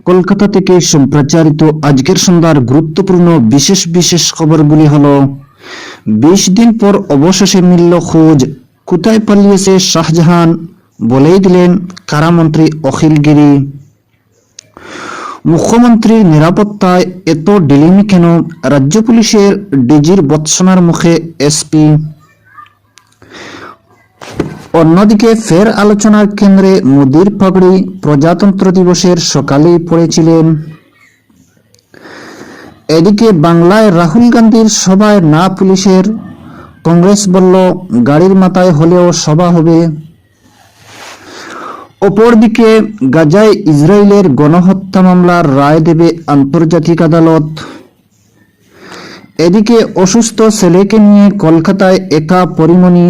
কলকাতা থেকে সম্প্রচারিত আজকের সন্ধ্যার গুরুত্বপূর্ণ বিশেষ বিশেষ খবরগুলি হল ২০ দিন পর অবশেষে মিলল খোঁজ, কোথায় পালিয়েছে শাহজাহান, বলেই দিলেন কারামন্ত্রী অখিল গিরি। মুখ্যমন্ত্রীর নিরাপত্তায় এত ডিলিমি কেন, রাজ্য পুলিশের ডিজির ভৎসনার মুখে এসপি। অন্যদিকে ফের আলোচনার কেন্দ্রে মোদির পাগড়ি, প্রজাতন্ত্র দিবসের সকালেই পড়েছিলেন। এদিকে বাংলায় রাহুল গান্ধীর সভায় না পুলিশের, কংগ্রেস বলল গাড়ির মাথায় হলেও সভা হবে। অপরদিকে গাজায় ইসরায়েলের গণহত্যা মামলার রায় দেবে আন্তর্জাতিক আদালত। এদিকে অসুস্থ ছেলেকে নিয়ে কলকাতায় একা পরিমণি,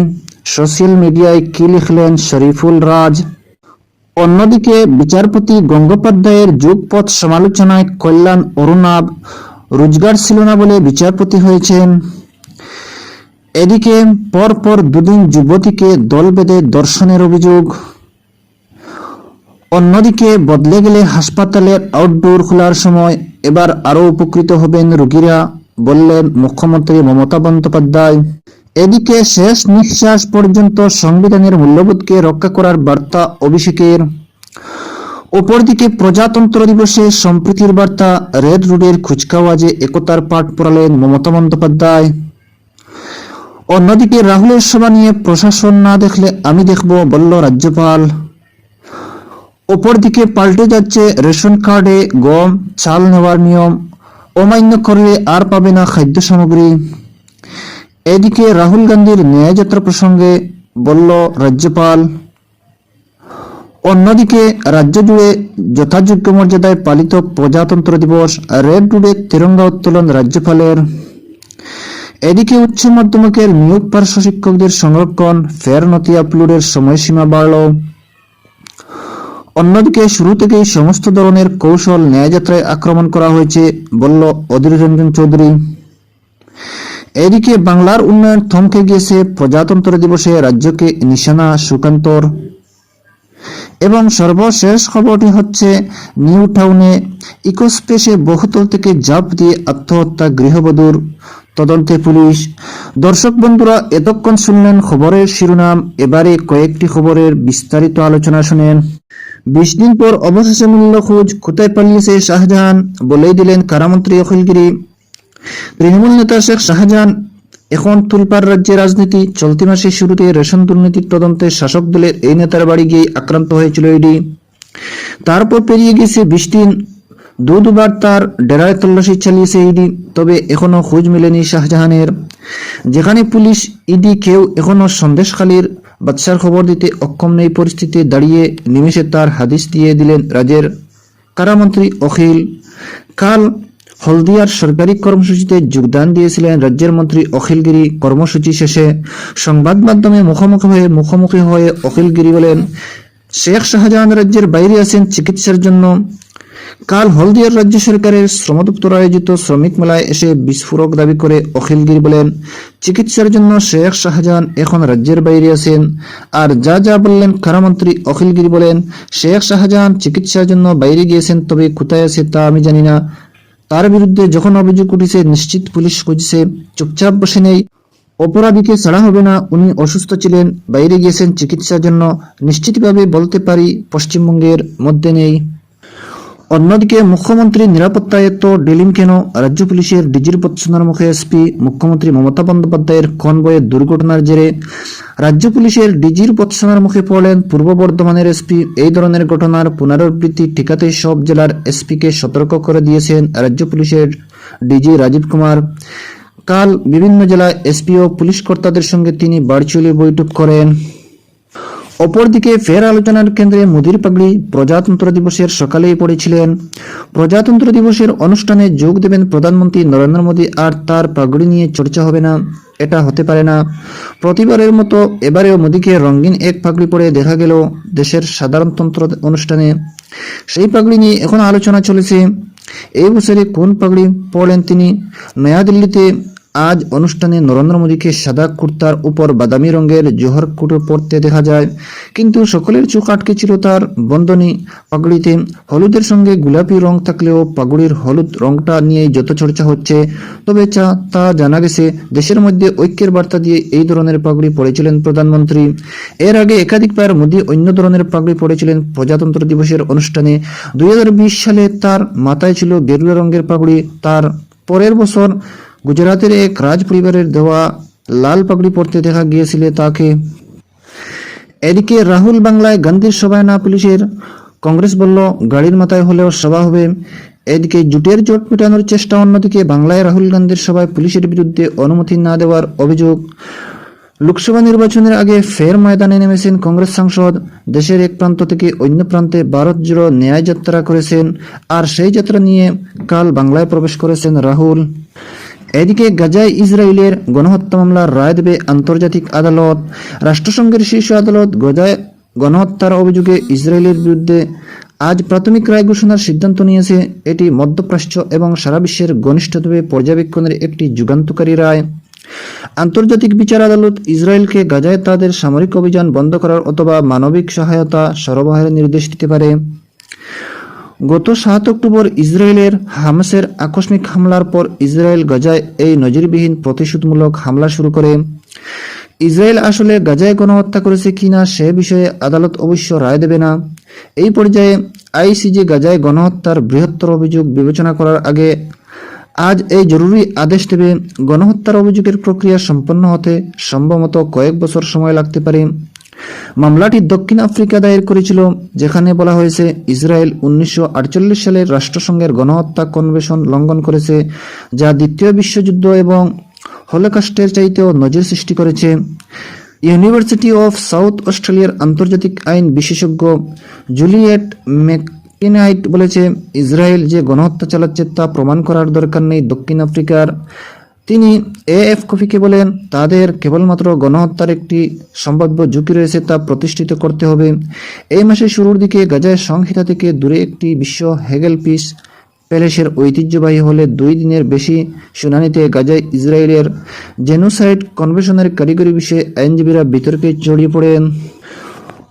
সোশ্যাল মিডিয়ায় কি লিখলেন শরীফুল রাজ। অন্যদিকে বিচারপতি গঙ্গোপাধ্যায়ের যুগপৎ সমালোচনায় কল্যাণ অরুণাভ রোজগার ছিল না বলে বিচারপতি হয়েছেন। এদিকে পরপর দুদিন যুবতীকে দল বেঁধে ধর্ষণের অভিযোগ। অন্যদিকে বদলে গেলে হাসপাতালের আউটডোর খোলার সময় এবার আরও উপকৃত হবেন রোগীরা, বললেন মুখ্যমন্ত্রী মমতা বন্দ্যোপাধ্যায়। এদিকে শেষ নিঃশ্বাস পর্যন্ত সংবিধানের মূল্যবোধকে রক্ষা করার বার্তা অভিষেকের। অপরদিকে প্রজাতন্ত্র দিবসে সম্প্রীতির বার্তা, রেড রোডের কুচকাওয়াজে একতার পাঠ পড়ালেন মমতা বন্দ্যোপাধ্যায়। অন্যদিকে রাহুলের সভা নিয়ে প্রশাসন না দেখলে আমি দেখব, বলল রাজ্যপাল। অপরদিকে পাল্টে যাচ্ছে রেশন কার্ডে গম চাল নেওয়ার নিয়ম, অমান্য করলে আর পাবে না খাদ্য সামগ্রী। এদিকে রাহুল গান্ধীর ন্যায়যাত্রা প্রসঙ্গে বলল রাজ্যপাল। অন্যদিকে রাজ্য জুড়ে যথাযোগ্য মর্যাদায় পালিত প্রজাতন্ত্র দিবস, রেড রোডে তিরঙ্গা উত্তোলন রাজ্যপালের। এদিকে উচ্চ মাধ্যমিকের নিয়োগ পার্শ্ব শিক্ষকদের সংরক্ষণ, ফের নথি আপলোডের সময়সীমা বাড়ল। অন্যদিকে শুরু থেকেই সমস্ত ধরনের কৌশল ন্যায়যাত্রায় আক্রমণ করা হয়েছে, বলল অধীর রঞ্জন চৌধুরী। এদিকে বাংলার উন্নয়ন থমকে গিয়েছে, প্রজাতন্ত্র দিবসে রাজ্যকে নিশানা সুকান্তর। এবং সর্বশেষ খবরটি হচ্ছে নিউ টাউনে ইকোস্পেসে বহুতল থেকে ঝাঁপ দিয়ে আত্মহত্যা গৃহবধূর, তদন্তে পুলিশ। দর্শক বন্ধুরা, এতক্ষণ শুনলেন খবরের শিরোনাম, এবারে কয়েকটি খবরের বিস্তারিত আলোচনা শুনেন। ২০ দিন পর অবশেষে মিলল খোঁজ, কোথায় পালিয়েছে শাহজাহান, বলেই দিলেন কারামন্ত্রী অখিল গিরি। তৃণমূল নেতা শেখ শাহজাহান এখন তুলপাড় রাজ্যের রাজনীতি। চলতি মাসের শুরুতে রেশন দুর্নীতির তদন্তে শাসক দলের এই নেতার বাড়ি গিয়ে আক্রান্ত হয়েছিল ইডি। তারপর পেরিয়ে গেছে ২০ দিন, দুবার তার ডেরায় তল্লাশি চালিয়েছে ইডি, তবে এখনো খোঁজ মেলেনি শাহজাহানের। যেখানে পুলিশ ইডি কেউ এখনো সন্দেশখালীর বাদশার খবর দিতে অক্ষম নেই, পরিস্থিতি দাঁড়িয়ে নিমেষে তার হাদিস দিয়ে দিলেন রাজ্যের কারামন্ত্রী অখিল। কাল হলদিয়ার সরকারি কর্মসূচিতে যোগদান দিয়েছিলেন রাজ্যের মন্ত্রী অখিল গিরি। কর্মসূচি শেষে সংবাদ মাধ্যমে মুখোমুখি হয়ে অখিল গিরি বলেন, শেখ শাহজাহান রাজ্যের বাইরে আছেন চিকিৎসার জন্য। কাল হলদিয়ার রাজ্য সরকারের শ্রম দপ্তর আয়োজিত শ্রমিক মেলায় এসে বিস্ফোরক দাবি করে অখিল গিরি বলেন, চিকিৎসার জন্য শেখ শাহজাহান এখন রাজ্যের বাইরে আছেন। আর যা বললেন কারামন্ত্রী অখিল গিরি বলেন, শেখ শাহজাহান চিকিৎসার জন্য বাইরে গিয়েছেন, তবে কোথায় আছে তা আমি জানি না। তার বিরুদ্ধে যখন অভিযোগ উঠেছে নিশ্চিত পুলিশ খুঁজছে, চুপচাপ বসে নেই। অপরাধীকে ছাড়া হবে না, উনি অসুস্থ ছিলেন, বাইরে গিয়েছেন চিকিৎসার জন্য, নিশ্চিতভাবে বলতে পারি পশ্চিমবঙ্গের মধ্যে নেই। অন্যদিকে মুখ্যমন্ত্রীর নিরাপত্তায় এত ডিলিম কেন, রাজ্য পুলিশের ডিজির ভৎসনার মুখে এসপি। মুখ্যমন্ত্রী মমতা বন্দ্যোপাধ্যায়ের কনভয়ে দুর্ঘটনার জেরে রাজ্য পুলিশের ডিজির ভৎসনার মুখে পড়লেন পূর্ব বর্ধমানের এসপি। এই ধরনের ঘটনার পুনরাবৃত্তি ঠেকাতে সব জেলার এসপিকে সতর্ক করে দিয়েছেন রাজ্য পুলিশের ডিজি রাজীব কুমার। কাল বিভিন্ন জেলায় এসপি ও পুলিশ কর্তাদের সঙ্গে তিনি ভার্চুয়ালি বৈঠক করেন। অপরদিকে ফের আলোচনার কেন্দ্রে মোদির পাগড়ি, প্রজাতন্ত্র দিবসের সকালেই পড়েছিলেন। প্রজাতন্ত্র দিবসের অনুষ্ঠানে যোগ দেবেন প্রধানমন্ত্রী নরেন্দ্র মোদী, আর তার পাগড়ি নিয়ে চর্চা হবে না, এটা হতে পারে না। প্রতিবারের মতো এবারেও মোদীকে রঙিন এক পাগড়ি পরে দেখা গেল দেশের সাধারণতন্ত্র অনুষ্ঠানে। সেই পাগড়ি নিয়ে এখন আলোচনা চলেছে। এই বছরে কোন পাগড়ি পরলেন তিনি? নয়াদিল্লিতে আজ অনুষ্ঠানে নরেন্দ্র মোদীকে সাদা কুর্তার উপর বাদামি রঙের জোহর কোট পরতে দেখা যায়, কিন্তু সকলের চোখ আটকে ছিল তার বন্দনী পাগড়িতে। হলুদের সঙ্গে গোলাপি রং থাকলেও পাগড়ির হলুদ রংটা নিয়েই যত চর্চা হচ্ছে, তবে তা জানা গেছে দেশের মধ্যে ঐক্যের বার্তা দিয়ে এই ধরনের পাগড়ি পরেছিলেন প্রধানমন্ত্রী। এর আগে একাধিকবার মোদী অন্য ধরনের পাগড়ি পরেছিলেন প্রজাতন্ত্র দিবসের অনুষ্ঠানে। 2020 সালে তার মাথায় ছিল গেরুয়া রঙের পাগড়ি। তার পরের বছর গুজরাতের এক রাজ পরিবারের দেওয়া লাল পাগড়ি পরতে দেখা গিয়েছিল তাকে। এদিকে রাহুল বাংলায় গান্ধীর সভায় না পুলিশের, কংগ্রেস বলল গাড়ির মাথায় হলেও সভা হবে। এদিকে জোটের জোট মেটানোর চেষ্টা, অন্যদিকে বাংলায় রাহুল গান্ধীর সভায় পুলিশের বিরুদ্ধে অনুমতি না দেওয়ার অভিযোগ। লোকসভা নির্বাচনের আগে ফের ময়দানে নেমেছেন কংগ্রেস সাংসদ। দেশের এক প্রান্ত থেকে অন্য প্রান্তে ভারত জুড়ে ন্যায় যাত্রা করেছেন, আর সেই যাত্রা নিয়ে কাল বাংলায় প্রবেশ করেছেন রাহুল। এদিকে গাজায় ইসরায়েলের গণহত্যা মামলার রায় দেবে আন্তর্জাতিক আদালত। রাষ্ট্রসংঘের শীর্ষ আদালত গাজায় গণহত্যার অভিযোগে ইসরায়েলের বিরুদ্ধে আজ প্রাথমিক রায় ঘোষণার সিদ্ধান্ত নিয়েছে। এটি মধ্যপ্রাচ্য এবং সারা বিশ্বের ঘনিষ্ঠভাবে পর্যবেক্ষণের একটি যুগান্তকারী রায়। আন্তর্জাতিক বিচার আদালত ইসরায়েলকে গাজায় তাদের সামরিক অভিযান বন্ধ করার অথবা মানবিক সহায়তা সরবরাহের নির্দেশ দিতে পারে। গত 7 অক্টোবর ইসরায়েলের হামাসের আকস্মিক হামলার পর ইসরায়েল গাজায় এই নজিরবিহীন প্রতিশোধমূলক হামলা শুরু করে। ইসরায়েল আসলে গাজায় গণহত্যা করেছে কিনা সে বিষয়ে আদালত অবশ্য রায় দেবে না। এই পর্যায়ে আইসিজে গাজায় গণহত্যার বৃহত্তর অভিযোগ বিবেচনা করার আগে আজ এই জরুরি আদেশ দেবে। গণহত্যার অভিযোগের প্রক্রিয়া সম্পন্ন হতে সম্ভবত কয়েক বছর সময় লাগতে পারে। মামলাটি দক্ষিণ আফ্রিকা দায়ের করেছিল, যেখানে বলা হয়েছে ইসরায়েল 1948 সালের রাষ্ট্রসংঘের গণহত্যা কনভেনশন লঙ্ঘন করেছে, যা দ্বিতীয় বিশ্বযুদ্ধ এবং হলোকস্টের চাইতেও নজির সৃষ্টি করেছে। ইউনিভার্সিটি অফ সাউথ অস্ট্রেলিয়ার আন্তর্জাতিক আইন বিশেষজ্ঞ জুলিয়েট ম্যাককিনাইট বলেছে, ইসরায়েল যে গণহত্যা চালাচ্ছে তা প্রমাণ করার দরকার নেই দক্ষিণ আফ্রিকার। তিনি এএফপিকে বলেন, তাদের কেবলমাত্র গণহত্যার একটি সম্ভাব্য ঝুঁকি রয়েছে তা প্রতিষ্ঠিত করতে হবে। এই মাসের শুরুর দিকে গাজায় সংহিতা থেকে দূরে একটি বিশ্ব হেগেল পিস প্যালেসের ঐতিহ্যবাহী হলে 2 দিনের বেশি শুনানিতে গাজায় ইসরায়েলের জেনোসাইড কনভেনশনের কারিগরি বিষয়ে আইনজীবীরা বিতর্কে জড়িয়ে পড়েন।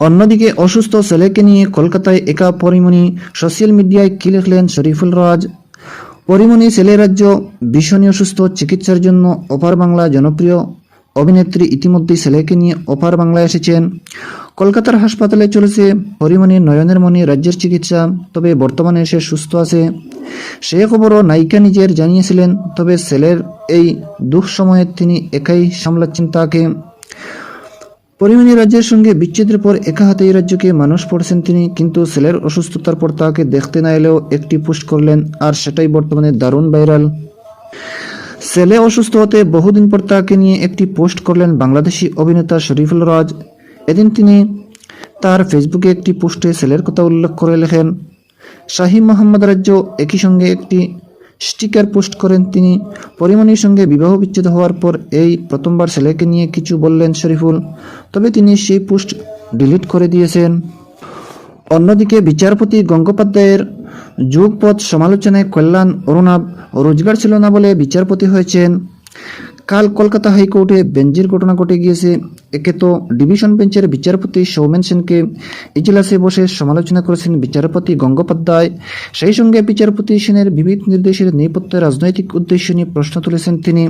অন্যদিকে অসুস্থ ছেলেকে নিয়ে কলকাতায় একা পরিমণি, সোশ্যাল মিডিয়ায় কি লিখলেন শরীফুল রাজ। পরিমণি ছেলে রাজ্য ভীষণই অসুস্থ, চিকিৎসার জন্য ওপার বাংলা জনপ্রিয় অভিনেত্রী ইতিমধ্যেই ছেলেকে নিয়ে ওপার বাংলায় এসেছেন। কলকাতার হাসপাতালে চলেছে পরিমণির নয়নের মণি রাজ্যের চিকিৎসা, তবে বর্তমানে সে সুস্থ আছে। সে খবরও নায়িকা নিজের জানিয়েছিলেন, তবে ছেলের এই দুঃসময়ে তিনি একাই সামলাচ্ছেন তাকে। পরিমণি রাজ্যের সঙ্গে বিচ্ছেদের পর একা হাতেই রাজ্যকে মানুষ পড়ছেন তিনি, কিন্তু ছেলের অসুস্থতার পর তাকে দেখতে না এলেও একটি পোস্ট করলেন, আর সেটাই বর্তমানে দারুণ ভাইরাল। ছেলে অসুস্থ হতে বহুদিন পর তাকে নিয়ে একটি পোস্ট করলেন বাংলাদেশি অভিনেতা শরীফুল রাজ। এদিন তিনি তার ফেসবুকে একটি পোস্টে ছেলের কথা উল্লেখ করে লেখেন, শাহী মোহাম্মদ রাজ্য। একই সঙ্গে একটি স্টিকার পোস্ট করেন তিনি। পরিমণির সঙ্গে বিবাহ বিচ্ছেদ হওয়ার পর এই প্রথমবার ছেলেকে নিয়ে কিছু বললেন শরীফুল, তবে তিনি সেই পোস্ট ডিলিট করে দিয়েছেন। অন্যদিকে বিচারপতি গঙ্গোপাধ্যায়ের যুগপৎ সমালোচনায় কল্যাণ অরুণাভ রোজগার ছিল না বলে বিচারপতি হয়েছেন। কাল কলকাতা হাইকোর্টে বেঞ্চের ঘটনা ঘটে গিয়েছে। একে তো ডিভিশন বেঞ্চের বিচারপতি সৌমেন সেনকে ইজলাসে বসে সমালোচনা করেছেন বিচারপতি গঙ্গোপাধ্যায়। সেই সঙ্গে বিচারপতি সেনের বিবিধ নির্দেশের নেপথ্যে রাজনৈতিক উদ্দেশ্য নিয়ে প্রশ্ন তুলেছেন তিনি।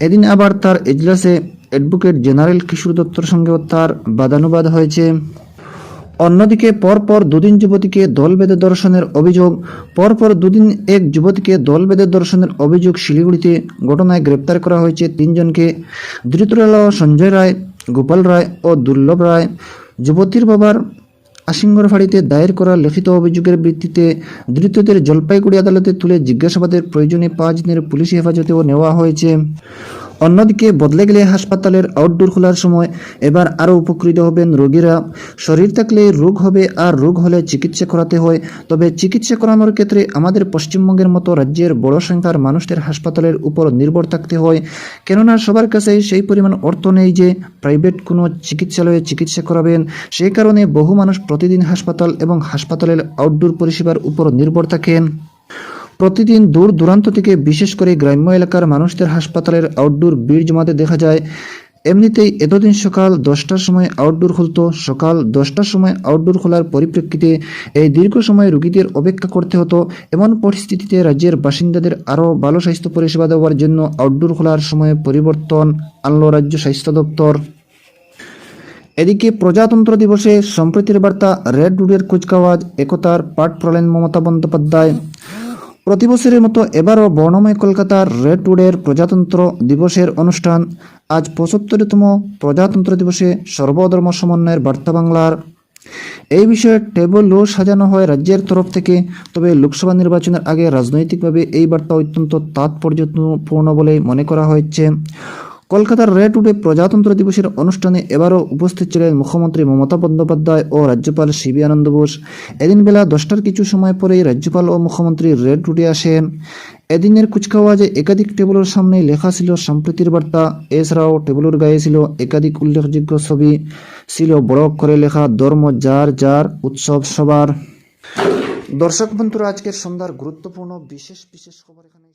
এদিন আবার তার ইজলাসে অ্যাডভোকেট জেনারেল কিশোর দত্তর সঙ্গেও তার বাদানুবাদ হয়েছে। অন্যদিকে পরপর 2 দিন যুবতীকে দল বেঁধে ধর্ষণের অভিযোগ। পরপর 2 দিন এক যুবতীকে দল বেঁধে ধর্ষণের অভিযোগ শিলিগুড়িতে। ঘটনায় গ্রেপ্তার করা হয়েছে 3 জনকে, ধৃতরালা সঞ্জয় রায়, গোপাল রায় ও দুর্লভ রায়। যুবতীর বাবার আশিঙ্গরফাড়িতে দায়ের করা লিখিত অভিযোগের ভিত্তিতে ধৃতদের জলপাইগুড়ি আদালতে তুলে জিজ্ঞাসাবাদের প্রয়োজনে 5 দিনের পুলিশি হেফাজতেও নেওয়া হয়েছে। অন্যদিকে বদলে গেলে হাসপাতালের আউটডোর খোলার সময় এবার আরও উপকৃত হবেন রোগীরা। শরীর থাকলে রোগ হবে, আর রোগ হলে চিকিৎসা করাতে হয়। তবে চিকিৎসা করানোর ক্ষেত্রে আমাদের পশ্চিমবঙ্গের মতো রাজ্যের বড় সংখ্যার মানুষদের হাসপাতালের উপর নির্ভর থাকতে হয়, কেননা সবার কাছেই সেই পরিমাণ অর্থ নেই যে প্রাইভেট কোনো চিকিৎসালয়ে চিকিৎসা করাবেন। সেই কারণে বহু মানুষ প্রতিদিন হাসপাতাল এবং হাসপাতালের আউটডোর পরিষেবার উপর নির্ভর থাকেন। প্রতিদিন দূর দূরান্ত থেকে বিশেষ করে গ্রাম্য এলাকার মানুষদের হাসপাতালের আউটডোর ভিড় জমাতে দেখা যায়। এমনিতেই এতদিন সকাল 10টার সময় আউটডোর খুলতো। সকাল 10টার সময় আউটডোর খোলার পরিপ্রেক্ষিতে এই দীর্ঘ সময় রোগীদের অপেক্ষা করতে হতো। এমন পরিস্থিতিতে রাজ্যের বাসিন্দাদের আরও ভালো স্বাস্থ্য পরিষেবা দেওয়ার জন্য আউটডোর খোলার সময়ে পরিবর্তন আনল রাজ্য স্বাস্থ্য দপ্তর। এদিকে প্রজাতন্ত্র দিবসে সম্প্রীতির বার্তা, রেড রোডের কুচকাওয়াজ, একতার পাঠ পড়লেন মমতা বন্দ্যোপাধ্যায়। প্রতি বছরের মতো এবারও বর্ণময় কলকাতার রেড রোডের প্রজাতন্ত্র দিবসের অনুষ্ঠান। আজ 75তম প্রজাতন্ত্র দিবসে সর্বধর্ম সমন্বয়ের বার্তা বাংলার। এই বিষয়ে টেবলও সাজানো হয় রাজ্যের তরফ থেকে। তবে লোকসভা নির্বাচনের আগে রাজনৈতিকভাবে এই বার্তা অত্যন্ত তাৎপর্যপূর্ণ বলেই মনে করা হয়েছে। কলকাতার রেড রোডে প্রজাতন্ত্র দিবসের অনুষ্ঠানে এবারও উপস্থিত ছিলেন মুখ্যমন্ত্রী মমতা বন্দ্যোপাধ্যায় ও রাজ্যপাল সিবি আনন্দ বোস। এদিন বেলা 10টার কিছু সময় পরেই রাজ্যপাল ও মুখ্যমন্ত্রী রেড রোডে আসেন। এদিনের কুচকাওয়াজে একাধিক টেবলের সামনেই লেখা ছিল সম্প্রীতির বার্তা। এছাড়াও টেবলের গায়ে ছিল একাধিক উল্লেখযোগ্য ছবি, ছিল বড় করে লেখা ধর্ম যার যার, উৎসব সবার। দর্শক বন্ধুরা, আজকের সন্ধ্যার গুরুত্বপূর্ণ বিশেষ খবর এখানে